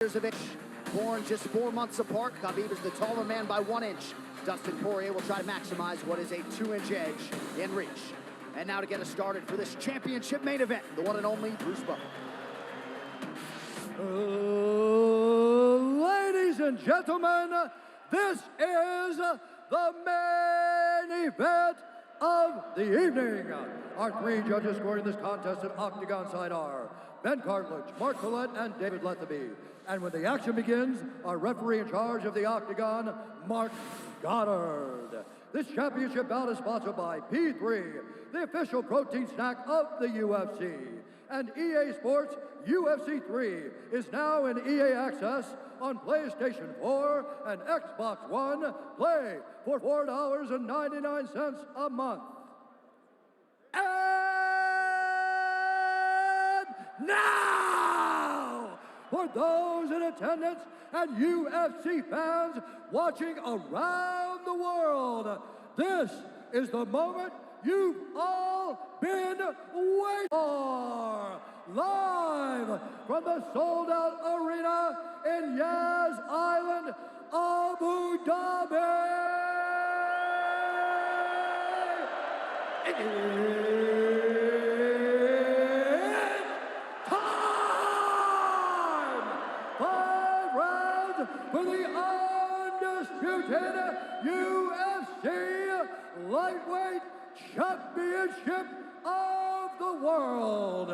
Years of age, born just 4 months apart, Habib is the taller man by 1 inch. Dastin Porie will try to maximize what is a 2-inch edge in reach. And now to get us started for this championship main event, the one and only Bruce Buffer. Ladies and gentlemen, this is the main event of the evening. Our 3 judges scoring this contest at Octagon side are Ben Cartledge, Mark Collette, and David Lethaby. And when the action begins, our referee in charge of the Octagon, Mark Goddard. This championship bout is sponsored by P3, the official protein snack of the UFC. And EA Sports UFC 3 is now in EA Access on PlayStation 4 and Xbox One. Play for $4.99 a month. And now, for those in attendance and UFC fans watching around the world, this is the moment you've all been waiting for. Live from the sold-out arena in Yas Island, Abu Dhabi. It's time! 5 rounds for the undisputed UFC lightweight championship of the world.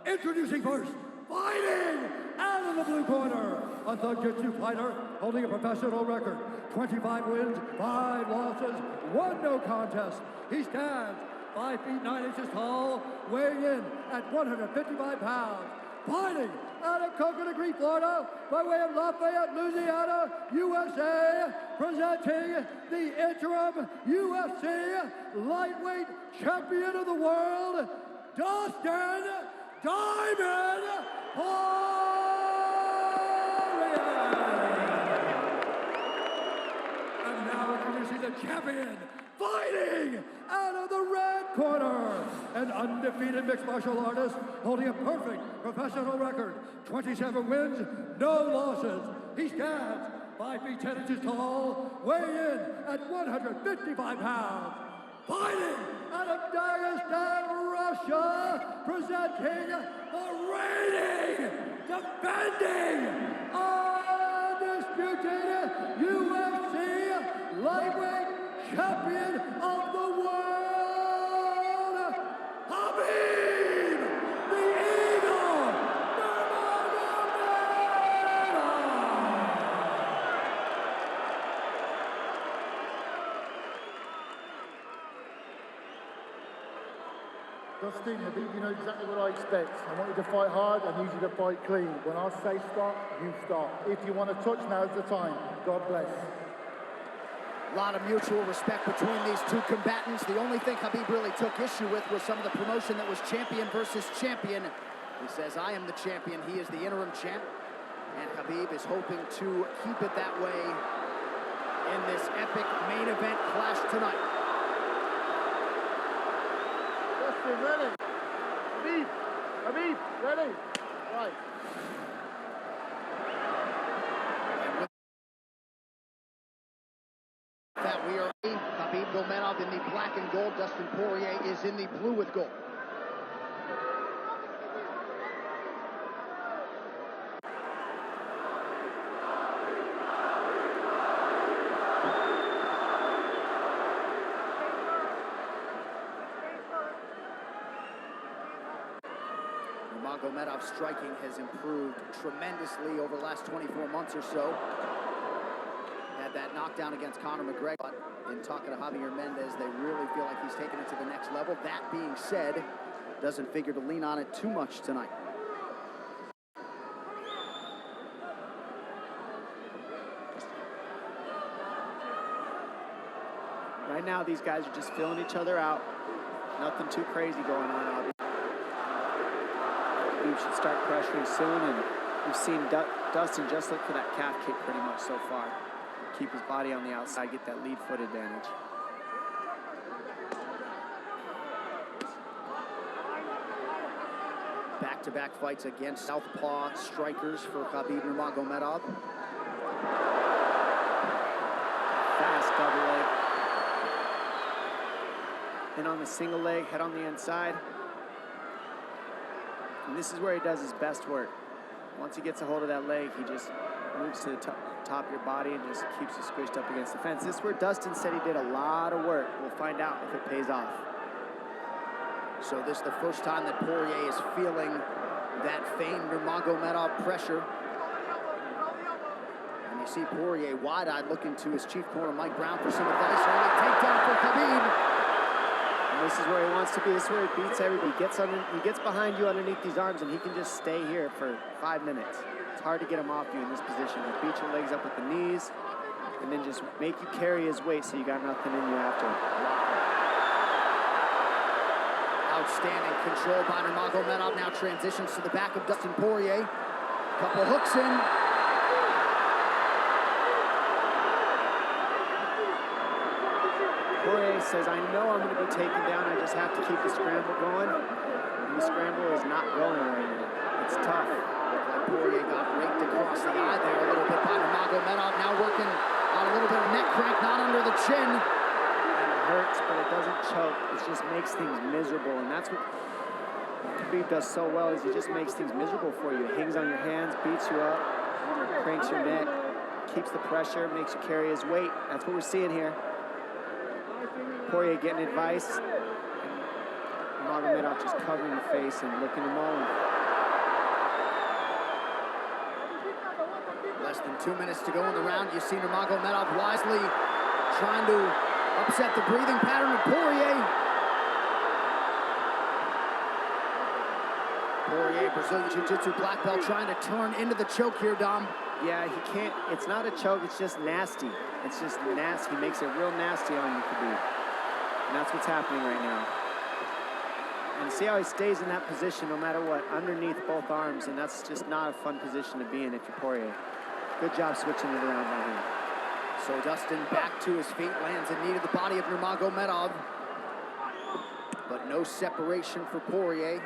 Introducing first, fighting out of the blue corner, a Thug-Jitsu fighter holding a professional record, 25 wins, 5 losses, 1 no contest. He stands 5 feet 9 inches tall, weighing in at 155 pounds. Fighting out of Coconut Creek, Florida, by way of Lafayette, Louisiana, USA, presenting the interim UFC lightweight champion of the world, Dastin Diamond Porie. And now introducing the champion, fighting out of the red corner, an undefeated mixed martial artist holding a perfect professional record, 27 wins, no losses. He stands 5 feet 10 inches tall, weighing in at 155 pounds. Fighting out of Dagestan, Russia, presenting the reigning, defending, undisputed UFC lightweight champion of the world, Habib, the Eagle, nurmagomedov. Dastin, Habib, you know exactly what I expect. I want you to fight hard and need you to fight clean. When I say stop, you stop. If you want to touch, now's the time. God bless. A lot of mutual respect between these 2 combatants. The only thing Habib really took issue with was some of the promotion that was champion versus champion. He says, I am the champion. He is the interim champ. And Habib is hoping to keep it that way in this epic main event clash tonight. Dastin, ready? Habib, ready? Right. That we are Habib Nurmagomedov in the black and gold. Dastin Porie is in the blue with gold. Nurmagomedov's striking has improved tremendously over the last 24 months or so. Had that knockdown against Conor McGregor. But in talking to Javier Mendez, they really feel like he's taken it to the next level. That being said, doesn't figure to lean on it too much tonight. Right now, these guys are just filling each other out. Nothing too crazy going on, Albie. You should start pressuring soon, and we've seen Dastin just look for that calf kick pretty much so far. Keep his body on the outside, get that lead foot advantage. Back back-to-back fights against southpaw strikers for Habib Nurmagomedov. Fast double leg. And on the single leg, head on the inside. And this is where he does his best work. Once he gets a hold of that leg, he just moves to the top of your body and just keeps you squished up against the fence. This is where Dustin said he did a lot of work. We'll find out if it pays off. So this is the first time that Poirier is feeling that famed Nurmagomedov pressure. And you see Poirier wide-eyed looking to his chief corner, Mike Brown, for some advice. Early takedown for Habib. And this is where he wants to be. This is where he beats everybody. He gets behind you underneath these arms, and he can just stay here for 5 minutes. It's hard to get him off you in this position. He'll beat your legs up with the knees, and then just make you carry his weight so you got nothing in you after. Outstanding control by Nurmagomedov. Now transitions to the back of Dustin Poirier. Couple hooks in. Poirier says, I know I'm going to be taken down. I just have to keep the scramble going. And the scramble is not going right now. It's tough. Poirier got raked across the eye there a little bit by Nurmagomedov. Now working on a little bit of neck crank, not under the chin. It hurts, but it doesn't choke. It just makes things miserable. And that's what Habib does so well, is he just makes things miserable for you. Hangs on your hands, beats you up, cranks your neck, keeps the pressure, makes you carry his weight. That's what we're seeing here. Poirier getting advice, and Nurmagomedov just covering the face and looking him all. Less than 2 minutes to go in the round. You see Nurmagomedov wisely trying to upset the breathing pattern of Poirier. Poirier, Brazilian Jiu-Jitsu black belt, trying to turn into the choke here, Dom. Yeah, he can't. It's not a choke. It's just nasty. It's just nasty. He makes it real nasty on you, Habib. And that's what's happening right now. And see how he stays in that position no matter what, underneath both arms, and that's just not a fun position to be in if you're Poirier. Good job switching it around right here. So Dustin back to his feet, lands in need of the body of Nurmagomedov. But no separation for Poirier,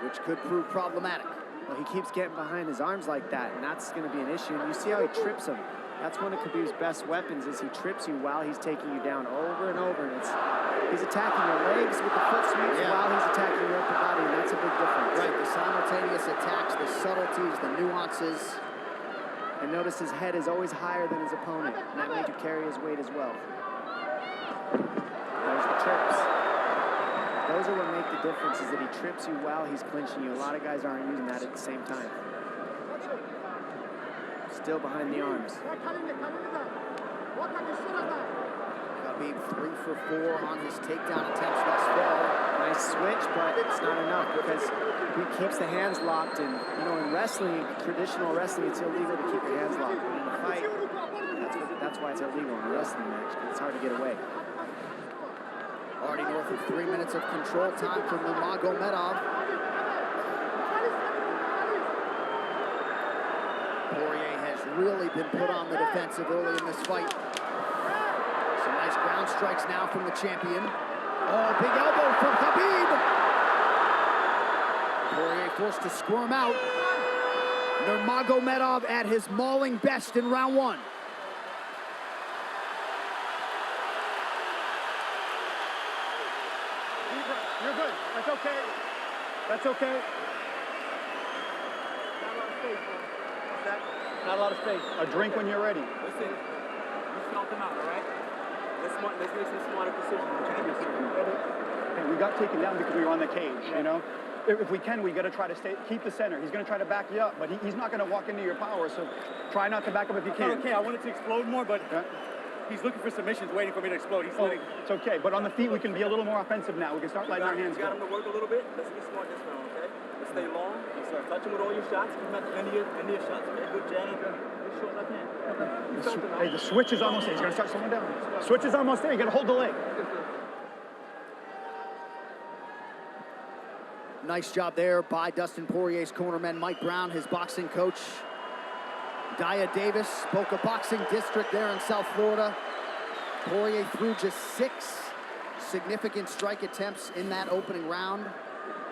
which could prove problematic. Well, he keeps getting behind his arms like that, and that's going to be an issue. And you see how he trips him. That's one of Khabib's best weapons, is he trips you while he's taking you down over and over. And he's attacking your legs with the foot sweeps while he's attacking your upper body, and that's a big difference. Right, the simultaneous attacks, the subtleties, the nuances. And notice his head is always higher than his opponent, and that made you carry his weight as well. There's the trips. Those are what make the difference, is that he trips you while he's clinching you. A lot of guys aren't using that at the same time. Still behind the arms. Habib 3 for 4 on his takedown attempts thus far. Nice switch, but it's not enough because he keeps the hands locked. And you know, in wrestling, traditional wrestling, it's illegal to keep your hands locked. But in a fight, that's why it's illegal in a wrestling match. It's hard to get away. Already north of 3 minutes of control time for Nurmagomedov. Poirier has really been put on the defensive early in this fight. Some nice ground strikes now from the champion. Oh, big elbow from Habib. Poirier forced to squirm out. Nurmagomedov at his mauling best in round 1. You're good. That's okay. That's okay. Not a lot of space. A drink when you're ready. Listen, you felt them out, all right? Let's make some smarter decisions. Hey, we got taken down because we were on the cage, you know? If we can, we got to try to keep the center. He's going to try to back you up, but he's not going to walk into your power, so try not to back up if you can. Okay, I wanted to explode more, but he's looking for submissions, waiting for me to explode. He's letting... It's okay, but on the feet, we can be a little more offensive now. We can start letting our hands go. You got him to work a little bit. Let's be smart this round, okay? Let's stay long. Let's start touching with all your shots. Keep him at the end of your shots, okay? Good jab. Good short left hand. Hey, the switch is almost there. He's going to start slowing down. Switch is almost there. You got to hold the leg. Nice job there by Dustin Poirier's cornerman, Mike Brown, his boxing coach. Daya Davis, Boca Boxing District there in South Florida. Poirier threw just 6 significant strike attempts in that opening round.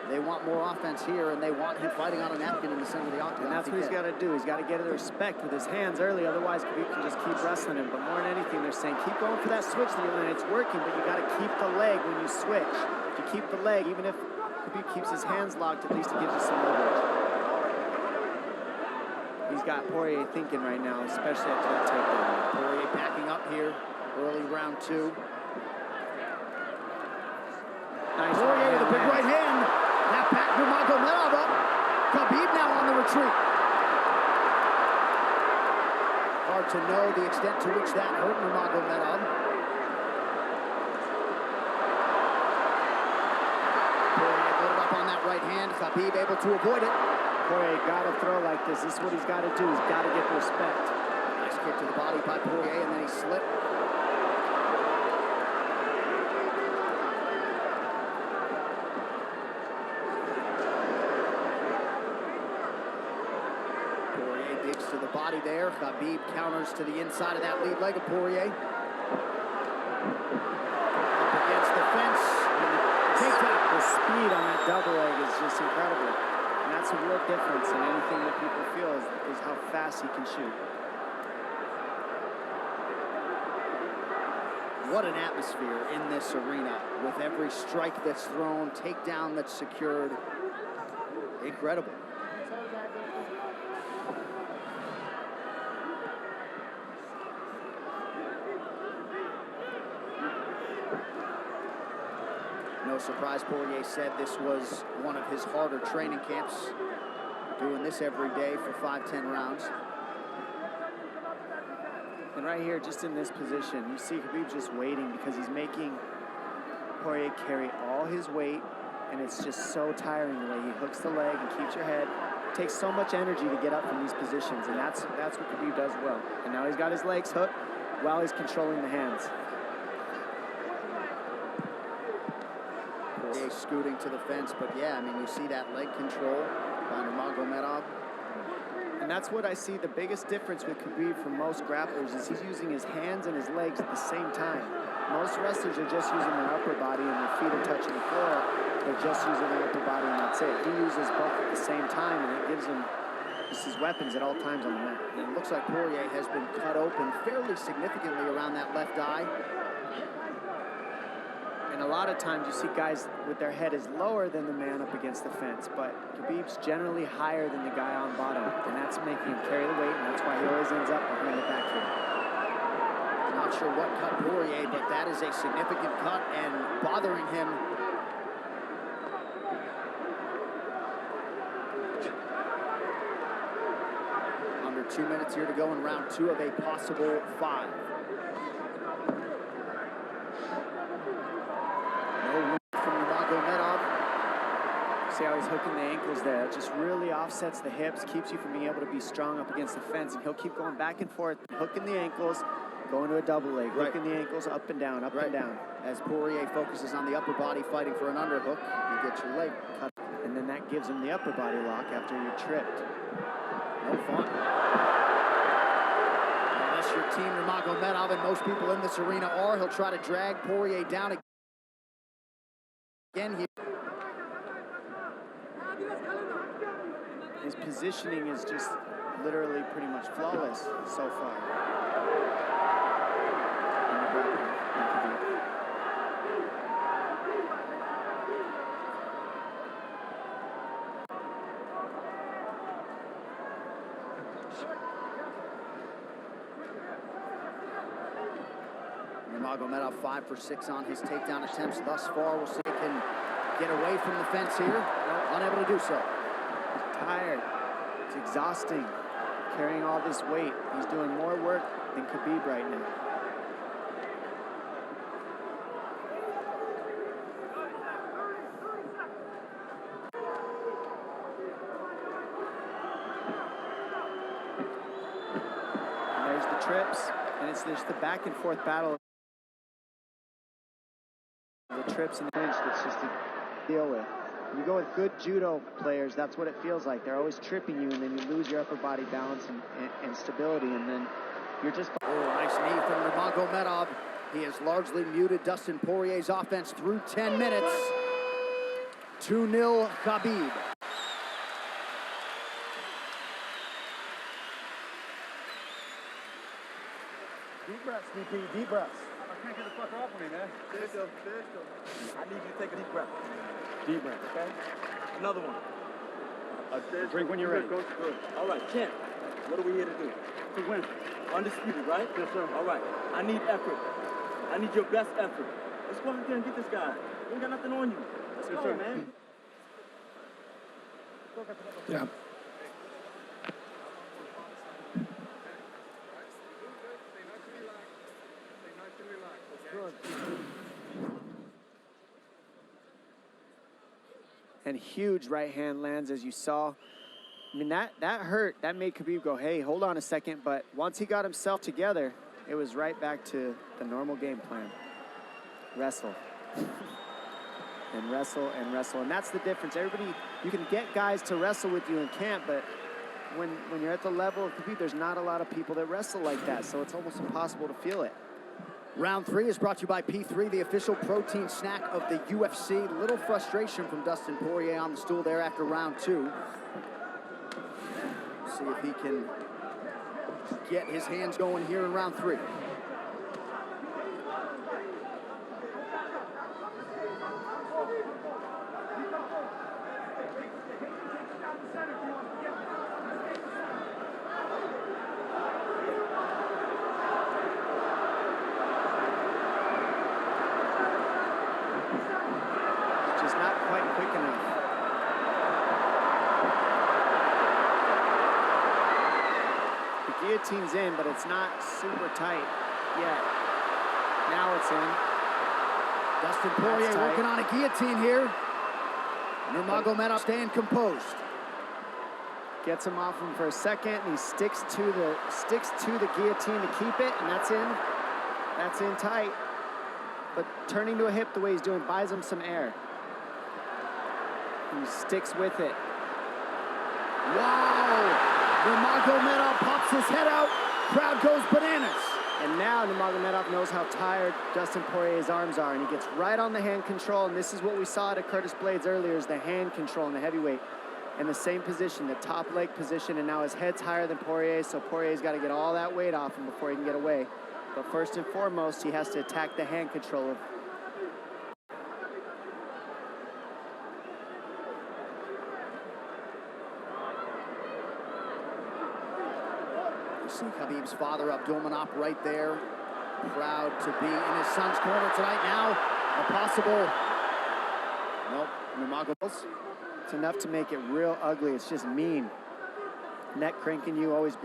They want more offense here, and they want him fighting on a napkin in the center of the octagon. And that's what he's got to do. He's got to get the respect with his hands early, otherwise Habib can just keep wrestling him. But more than anything, they're saying keep going for that switch, and it's working, but you got to keep the leg when you switch. If you keep the leg, even if Habib keeps his hands locked, at least it gives you some leverage. He's got Poirier thinking right now, especially after that takedown. Poirier backing up here, early round 2. Nice Poirier with a big right hand. That back Nurmagomedov up. Habib now on the retreat. Hard to know the extent to which that hurt Nurmagomedov. Poirier loaded up on that right hand. Habib able to avoid it. Poirier got to throw like this. This is what he's got to do. He's got to get the respect. Nice kick to the body by Poirier, and then he slipped. Poirier digs to the body there. Habib counters to the inside of that lead leg of Poirier. Up against the fence. The speed on that double leg is just incredible. And that's a real difference in anything that people feel is how fast he can shoot. What an atmosphere in this arena with every strike that's thrown, takedown that's secured. Incredible. No surprise, Poirier said this was one of his harder training camps, doing this every day for 5-10 rounds. And right here, just in this position, you see Habib just waiting because he's making Poirier carry all his weight, and it's just so tiring the way he hooks the leg and keeps your head. It takes so much energy to get up from these positions, and that's what Habib does well. And now he's got his legs hooked while he's controlling the hands. Poirier scooting to the fence, but yeah, I mean, you see that leg control by Nurmagomedov. And that's what I see the biggest difference with Habib from most grapplers is he's using his hands and his legs at the same time. Most wrestlers are just using their upper body and their feet are touching the floor. They're just using their upper body and that's it. He uses both at the same time and it gives him just his weapons at all times on the mat. And it looks like Poirier has been cut open fairly significantly around that left eye. And a lot of times you see guys with their head is lower than the man up against the fence, but Habib's generally higher than the guy on bottom, and that's making him carry the weight, and that's why he always ends up behind the back here. Not sure what cut Poirier, but that is a significant cut and bothering him. Under 2 minutes here to go in round 2 of a possible 5. No room from Nurmagomedov. See how he's hooking the ankles there. It just really offsets the hips, keeps you from being able to be strong up against the fence, and he'll keep going back and forth, hooking the ankles, going to a double leg, hooking the ankles up and down, up and down. As Poirier focuses on the upper body fighting for an underhook, you get your leg cut. And then that gives him the upper body lock after you're tripped. No fun. Unless you're Team Nurmagomedov, and most people in this arena are, he'll try to drag Poirier down again here. His positioning is just literally pretty much flawless so far. Nurmagomedov 5 for 6 on his takedown attempts thus far. We'll see if he can get away from the fence here. Unable to do so. Tired. It's exhausting. Carrying all this weight. He's doing more work than Habib right now. And there's the trips, and it's just the back and forth battle. The trips and clinch that's just to deal with. When you go with good judo players, that's what it feels like. They're always tripping you, and then you lose your upper body balance and stability, and then you're just... Oh, nice knee from Nurmagomedov. He has largely muted Dustin Poirier's offense through 10 minutes. 2-0 Habib. Deep breaths, VP, deep breaths. I can't get the fucker off of me, man. There's still. I need you to take a deep breath. Deep breath. Okay? Another one. Drink when you're ready. Good. All right, champ. What are we here to do? To win. Undisputed, right? Yes, sir. All right. I need effort. I need your best effort. Let's go out there and get this guy. We ain't got nothing on you. Let's Yes, go, sir. man. Yeah. And huge right hand lands, as you saw. I mean, that hurt. That made Habib go, hey, hold on a second. But once he got himself together, it was right back to the normal game plan. Wrestle. And wrestle and wrestle. And that's the difference. Everybody, you can get guys to wrestle with you in camp, but when you're at the level of Habib, there's not a lot of people that wrestle like that. So it's almost impossible to feel it. Round 3 is brought to you by P3, the official protein snack of the UFC. Little frustration from Dustin Poirier on the stool there after round 2. See if he can get his hands going here in round 3. Just not quite quick enough. The guillotine's in, but it's not super tight yet. Now it's in. Dustin Poirier tight. working on a guillotine here. Nurmagomedov staying composed. Gets him off him for a second, and he sticks to the guillotine to keep it, and that's in. That's in tight. But turning to a hip the way he's doing buys him some air. He sticks with it. Wow! Nurmagomedov pops his head out. Crowd goes bananas. And now Nurmagomedov knows how tired Dustin Poirier's arms are, and he gets right on the hand control, and this is what we saw at Curtis Blades earlier, is the hand control in the heavyweight. In the same position, the top leg position, and now his head's higher than Poirier, so Poirier's got to get all that weight off him before he can get away. But first and foremost, he has to attack the hand control of You see Habib's father, Abdulmanap, right there. Proud to be in his son's corner tonight. Now, a possible... Nope, Nurmagomedov. It's enough to make it real ugly. It's just mean. Neck cranking you, always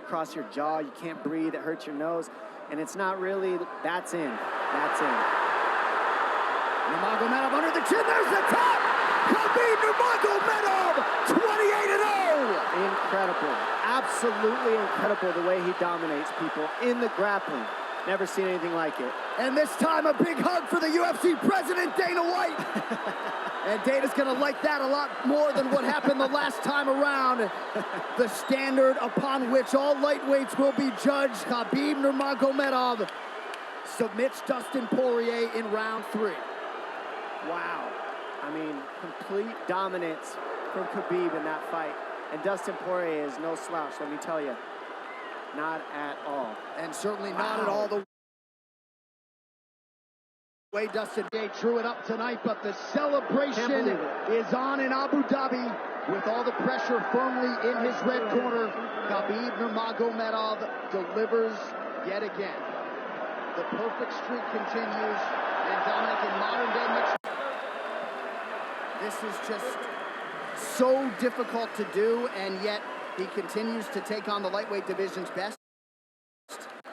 cross your jaw. You can't breathe. It hurts your nose. And it's not really, that's in. That's in. Nurmagomedov under the chin. There's the top! Habib Nurmagomedov, 28-0! Incredible. Absolutely incredible the way he dominates people in the grappling. Never seen anything like it. And this time, a big hug for the UFC president, Dana White. And Dana's gonna like that a lot more than what happened the last time around. The standard upon which all lightweights will be judged. Habib Nurmagomedov submits Dustin Poirier in round 3. Wow. I mean, complete dominance from Habib in that fight. And Dustin Poirier is no slouch, let me tell you. Not at all. And certainly not at all the way Dustin Day drew it up tonight, but the celebration is on in Abu Dhabi with all the pressure firmly in his red corner. Habib Nurmagomedov delivers yet again. The perfect streak continues, and Dominic, in modern day mixed, this is just so difficult to do, and yet he continues to take on the lightweight division's best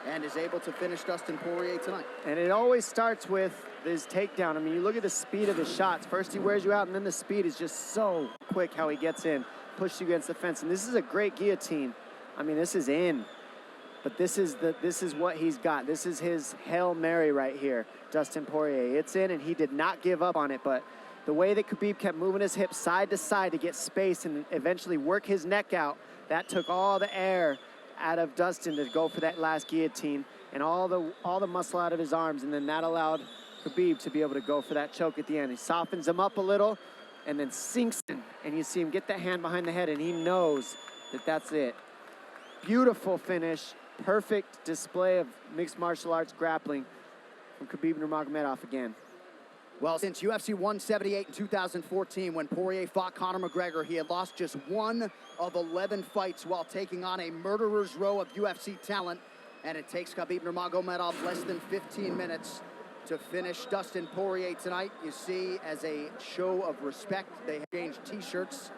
and is able to finish Dustin Poirier tonight. And it always starts with his takedown. I mean, you look at the speed of his shots. First he wears you out, and then the speed is just so quick how he gets in, pushes you against the fence. And this is a great guillotine. I mean, this is in. But this is what he's got. This is his Hail Mary right here, Dustin Poirier. It's in, and he did not give up on it. But the way that Habib kept moving his hips side to side to get space and eventually work his neck out, that took all the air out of Dustin to go for that last guillotine and all the muscle out of his arms, and then that allowed Habib to be able to go for that choke at the end. He softens him up a little, and then sinks in, and you see him get that hand behind the head, and he knows that that's it. Beautiful finish, perfect display of mixed martial arts grappling from Habib Nurmagomedov again. Well, since UFC 178 in 2014, when Poirier fought Conor McGregor, he had lost just 1 of 11 fights while taking on a murderer's row of UFC talent. And it takes Habib Nurmagomedov less than 15 minutes to finish Dustin Poirier tonight. You see, as a show of respect, they exchanged t-shirts.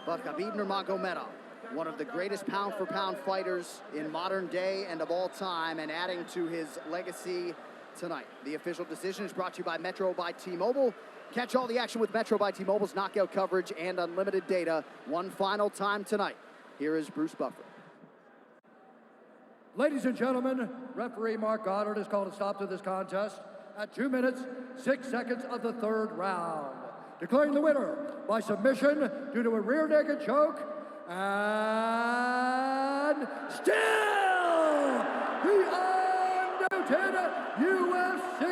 But Habib Nurmagomedov, one of the greatest pound-for-pound fighters in modern day and of all time, and adding to his legacy tonight. The official decision is brought to you by Metro by T-Mobile. Catch all the action with Metro by T-Mobile's knockout coverage and unlimited data one final time tonight. Here is Bruce Buffer. Ladies and gentlemen, referee Mark Goddard has called a stop to this contest at 2 minutes, 6 seconds of the 3rd round, declaring the winner by submission due to a rear naked choke, and still the undisputed UFC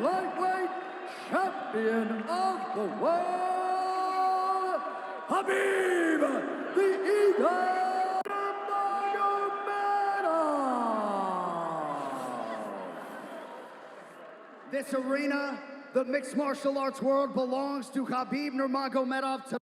lightweight champion of the world, Habib the Eagle This arena, the mixed martial arts world, belongs to Habib Nurmagomedov.